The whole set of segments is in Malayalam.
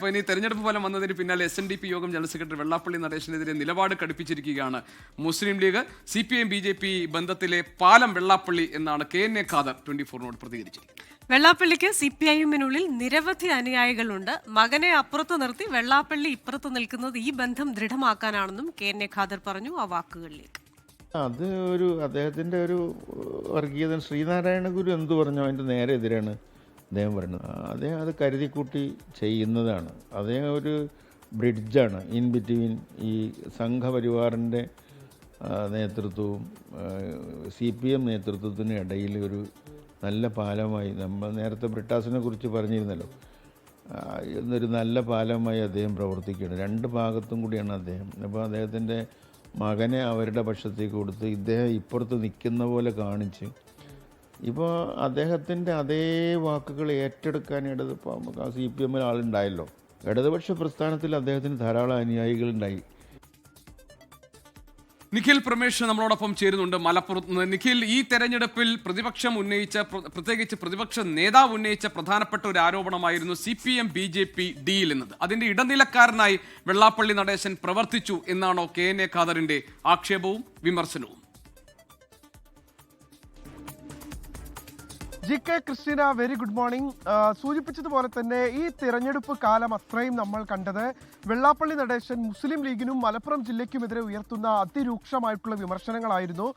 അപ്പോൾ ഇനി തെരഞ്ഞെടുപ്പ് ഫലം വന്നതിന് പിന്നാലെ SNDP യോഗം ജനറൽ സെക്രട്ടറി വെള്ളാപ്പള്ളി നടേശനെതിരെ നിലപാട് കടുപ്പിച്ചിരിക്കുകയാണ് മുസ്ലിം ലീഗ്. CPM BJP ബന്ധത്തിലെ പാലം വെള്ളാപ്പള്ളി എന്നാണ് KNA ഖാദർ 24നോട് പ്രതികരിച്ചിരിക്കുന്നത്. വെള്ളാപ്പള്ളിക്ക് CPIM-നുള്ളിൽ നിരവധി അനുയായികളുണ്ട്. മകനെ അപ്പുറത്ത് നിർത്തി വെള്ളാപ്പള്ളി ഇപ്പുറത്ത് നിൽക്കുന്നത് ഈ ബന്ധം ദൃഢമാക്കാനാണെന്നും KNA ഖാദർ പറഞ്ഞു. ആ വാക്കുകളിലേക്ക്. അത് അദ്ദേഹത്തിൻ്റെ ഒരു വർഗീയത. ശ്രീനാരായണ ഗുരു എന്ത് പറഞ്ഞു അതിൻ്റെ നേരെ എതിരാണ് അദ്ദേഹം പറയുന്നത്. അദ്ദേഹം അത് കരുതിക്കൂട്ടി ചെയ്യുന്നതാണ്. അദ്ദേഹം ഒരു ബ്രിഡ്ജാണ് ഇൻ ബിറ്റ്വീൻ ഈ സംഘപരിവാറിൻ്റെ നേതൃത്വവും CPM നേതൃത്വത്തിനും ഇടയിൽ ഒരു നല്ല പാലമായി. നമ്മൾ നേരത്തെ ബ്രിട്ടാസിനെ കുറിച്ച് പറഞ്ഞിരുന്നല്ലോ, എന്നൊരു നല്ല പാലമായി അദ്ദേഹം പ്രവർത്തിക്കുകയാണ്. രണ്ട് ഭാഗത്തും കൂടിയാണ് അദ്ദേഹം. അപ്പോൾ അദ്ദേഹത്തിൻ്റെ മകനെ അവരുടെ പക്ഷത്തേക്ക് കൊടുത്ത് ഇദ്ദേഹം ഇപ്പുറത്ത് നിൽക്കുന്ന പോലെ കാണിച്ച് ഇപ്പോൾ അദ്ദേഹത്തിൻ്റെ അതേ വാക്കുകൾ ഏറ്റെടുക്കാൻ CPM ആളുണ്ടായല്ലോ. ഇടതുപക്ഷ പ്രസ്ഥാനത്തിൽ അദ്ദേഹത്തിന് ധാരാളം അനുയായികളുണ്ടായി. നിഖിൽ പ്രമേഷ് നമ്മളോടൊപ്പം ചേരുന്നുണ്ട് മലപ്പുറത്ത് നിന്ന്. നിഖിൽ, ഈ തെരഞ്ഞെടുപ്പിൽ പ്രതിപക്ഷം ഉന്നയിച്ച, പ്രത്യേകിച്ച് പ്രതിപക്ഷ നേതാവ് ഉന്നയിച്ച പ്രധാനപ്പെട്ട ഒരു ആരോപണമായിരുന്നു CPM BJP ഡീൽ എന്നത്. അതിന്റെ ഇടനിലക്കാരനായി വെള്ളാപ്പള്ളി നടേശൻ പ്രവർത്തിച്ചു എന്നാണോ KNA ഖാദറിന്റെ ആക്ഷേപവും വിമർശനവും? GK Christina, very good morning. സൂചിപ്പിച്ചതുപോലെ തന്നെ ഈ തിരഞ്ഞെടുപ്പ് കാലം അത്രയും നമ്മൾ കണ്ടത് വെള്ളാപ്പള്ളി നടേശൻ മുസ്ലിം ലീഗിനും മലപ്പുറം ജില്ലയ്ക്കുമെതിരെ ഉയർത്തുന്ന അതിരൂക്ഷമായിട്ടുള്ള വിമർശനങ്ങളായിരുന്നു.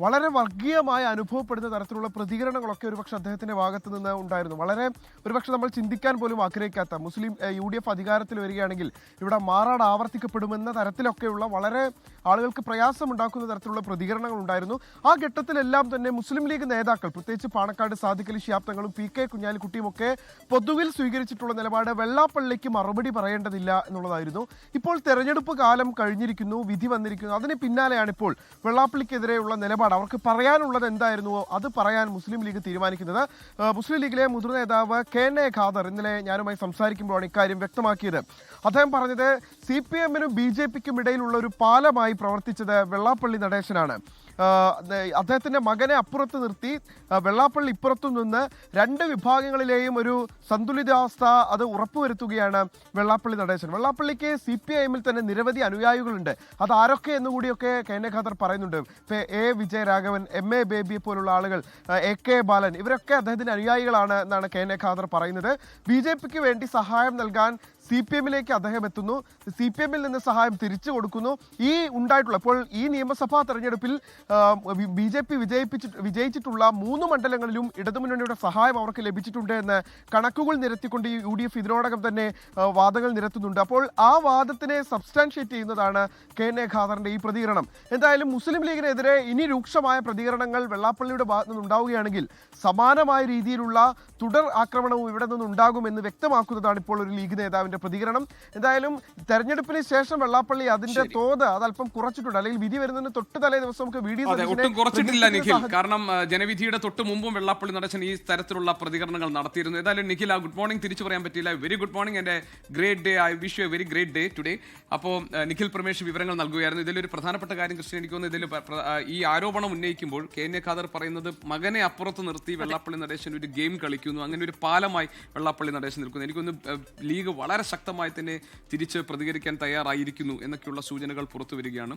വളരെ വർഗീയമായി അനുഭവപ്പെടുന്ന തരത്തിലുള്ള പ്രതികരണങ്ങളൊക്കെ ഒരുപക്ഷെ അദ്ദേഹത്തിന്റെ ഭാഗത്ത് നിന്ന് ഉണ്ടായിരുന്നു. വളരെ ഒരുപക്ഷെ നമ്മൾ ചിന്തിക്കാൻ പോലും ആഗ്രഹിക്കാത്ത, മുസ്ലിം UDF അധികാരത്തിൽ വരികയാണെങ്കിൽ ഇവിടെ മാറാട് ആവർത്തിക്കപ്പെടുമെന്ന തരത്തിലൊക്കെയുള്ള വളരെ ആളുകൾക്ക് പ്രയാസമുണ്ടാക്കുന്ന തരത്തിലുള്ള പ്രതികരണങ്ങൾ ഉണ്ടായിരുന്നു. ആ ഘട്ടത്തിലെല്ലാം തന്നെ മുസ്ലിം ലീഗ് നേതാക്കൾ, പ്രത്യേകിച്ച് പാണക്കാട് സാദിഖ് അലി ശിഹാബ് തങ്ങളും PK കുഞ്ഞാലിക്കുട്ടിയും ഒക്കെ പൊതുവിൽ സ്വീകരിച്ചിട്ടുള്ള നിലപാട് വെള്ളാപ്പള്ളിക്ക് മറുപടി പറയേണ്ടതില്ല എന്നുള്ളതായിരുന്നു. ഇപ്പോൾ തെരഞ്ഞെടുപ്പ് കാലം കഴിഞ്ഞിരിക്കുന്നു, വിധി വന്നിരിക്കുന്നു. അതിന് പിന്നാലെയാണ് ഇപ്പോൾ വെള്ളാപ്പള്ളിക്കെതിരെയുള്ള നിലപാട്, അവർക്ക് പറയാനുള്ളത് എന്തായിരുന്നുവോ അത് പറയാൻ മുസ്ലിം ലീഗ് തീരുമാനിക്കുന്നത്. മുസ്ലിം ലീഗിലെ മുതിർന്ന നേതാവ് KNA ഖാദർ ഇന്നലെ ഞാനുമായി സംസാരിക്കുമ്പോഴാണ് ഇക്കാര്യം വ്യക്തമാക്കിയത്. അദ്ദേഹം പറഞ്ഞത് CPM-നും BJP-ക്കും ഇടയിലുള്ള ഒരു പാലമായി പ്രവർത്തിച്ചത് വെള്ളാപ്പള്ളി നടേശനാണ്. അദ്ദേഹത്തിന്റെ മകനെ അപ്പുറത്ത് നിർത്തി വെള്ളാപ്പള്ളി ഇപ്പുറത്തു നിന്ന് രണ്ട് വിഭാഗങ്ങളിലെയും ഒരു സന്തുലിതാവസ്ഥ അത് ഉറപ്പുവരുത്തുകയാണ് വെള്ളാപ്പള്ളി നടേശൻ. വെള്ളാപ്പള്ളിക്ക് CPIM-ൽ തന്നെ നിരവധി അനുയായികളുണ്ട്. അത് ആരൊക്കെ എന്നുകൂടിയൊക്കെ KNA ഖാദർ പറയുന്നുണ്ട്. A വിജയരാഘവൻ, MA ബേബിയെ പോലുള്ള ആളുകൾ, AK ബാലൻ, ഇവരൊക്കെ അദ്ദേഹത്തിന്റെ അനുയായികളാണ് എന്നാണ് KNA ഖാദർ പറയുന്നത്. BJP-ക്ക് വേണ്ടി സഹായം നൽകാൻ CPM-ലേക്ക് അദ്ദേഹം എത്തുന്നു. CPM-ൽ നിന്ന് സഹായം തിരിച്ചു കൊടുക്കുന്നു. ഈ ഉണ്ടായിട്ടുള്ള ഇപ്പോൾ ഈ നിയമസഭാ തെരഞ്ഞെടുപ്പിൽ BJP വിജയിച്ചിട്ടുള്ള 3 മണ്ഡലങ്ങളിലും ഇടതുമുന്നണിയുടെ സഹായം അവർക്ക് ലഭിച്ചിട്ടുണ്ട് എന്ന് കണക്കുകൾ നിരത്തിക്കൊണ്ട് ഈ UDF ഇതിനോടകം തന്നെ വാദങ്ങൾ നിരത്തുന്നുണ്ട്. അപ്പോൾ ആ വാദത്തിനെ സബ്സ്റ്റാൻഷിയേറ്റ് ചെയ്യുന്നതാണ് KNA ഖാദറിന്റെ ഈ പ്രതികരണം. എന്തായാലും മുസ്ലിം ലീഗിനെതിരെ ഇനി രൂക്ഷമായ പ്രതികരണങ്ങൾ വെള്ളാപ്പള്ളിയുടെ ഭാഗത്തു നിന്നുണ്ടാവുകയാണെങ്കിൽ സമാനമായ രീതിയിലുള്ള തുടർ ആക്രമണവും ഇവിടെ നിന്നുണ്ടാകുമെന്ന് വ്യക്തമാക്കുന്നതാണ് ഇപ്പോൾ ഒരു ലീഗ് നേതാവിന്റെ പ്രതികരണം. എന്തായാലും തെരഞ്ഞെടുപ്പിന് ശേഷം വെള്ളാപ്പള്ളി അതിന്റെ തോത് അതല്പം കുറച്ചിട്ടുണ്ട്, അല്ലെങ്കിൽ വിധി വരുന്നതിന് തൊട്ട് തലേ ദിവസം നമുക്ക് ഒട്ടും കുറച്ചിട്ടില്ല നിഖിൽ. കാരണം ജനവിധിയുടെ തൊട്ട് മുമ്പും വെള്ളാപ്പള്ളി നടേശൻ ഈ തരത്തിലുള്ള പ്രതികരണങ്ങൾ നടത്തിയിരുന്നു. ഏതായാലും നിഖിൽ, ആ ഗുഡ് മോർണിംഗ് തിരിച്ചു പറയാൻ പറ്റില്ല. Very good morning and great day. I wish you A very great day today. അപ്പോൾ നിഖിൽ പ്രമേഷ് വിവരങ്ങൾ നൽകുകയായിരുന്നു. ഇതിലൊരു പ്രധാനപ്പെട്ട കാര്യം കൃഷ്ണൻ, എനിക്ക് തോന്നുന്നു ഇതിൽ ഈ ആരോപണം ഉന്നയിക്കുമ്പോൾ KNA ഖാദർ പറയുന്നത് മകനെ അപ്പുറത്ത് നിർത്തി വെള്ളാപ്പള്ളി നടേശൻ ഒരു ഗെയിം കളിക്കുന്നു, അങ്ങനെ ഒരു പാലമായി വെള്ളാപ്പള്ളി നടേശൻ നിൽക്കുന്നു. എനിക്കൊന്ന് ലീഗ് വളരെ ശക്തമായി തന്നെ തിരിച്ച് പ്രതികരിക്കാൻ തയ്യാറായിരിക്കുന്നു എന്നൊക്കെയുള്ള സൂചനകൾ പുറത്തു വരികയാണ്.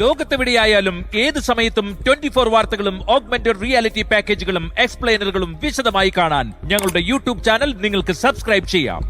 ലോകത്തെവിടെയായാലും ഏത് സമയത്തും 24 വാർത്തകളും ഓഗ്മെന്റഡ് റിയാലിറ്റി പാക്കേജുകളും എക്സ്പ്ലെയിനറുകളും വിശദമായി കാണാൻ ഞങ്ങളുടെ YouTube ചാനൽ നിങ്ങൾക്ക് സബ്സ്ക്രൈബ് ചെയ്യാം.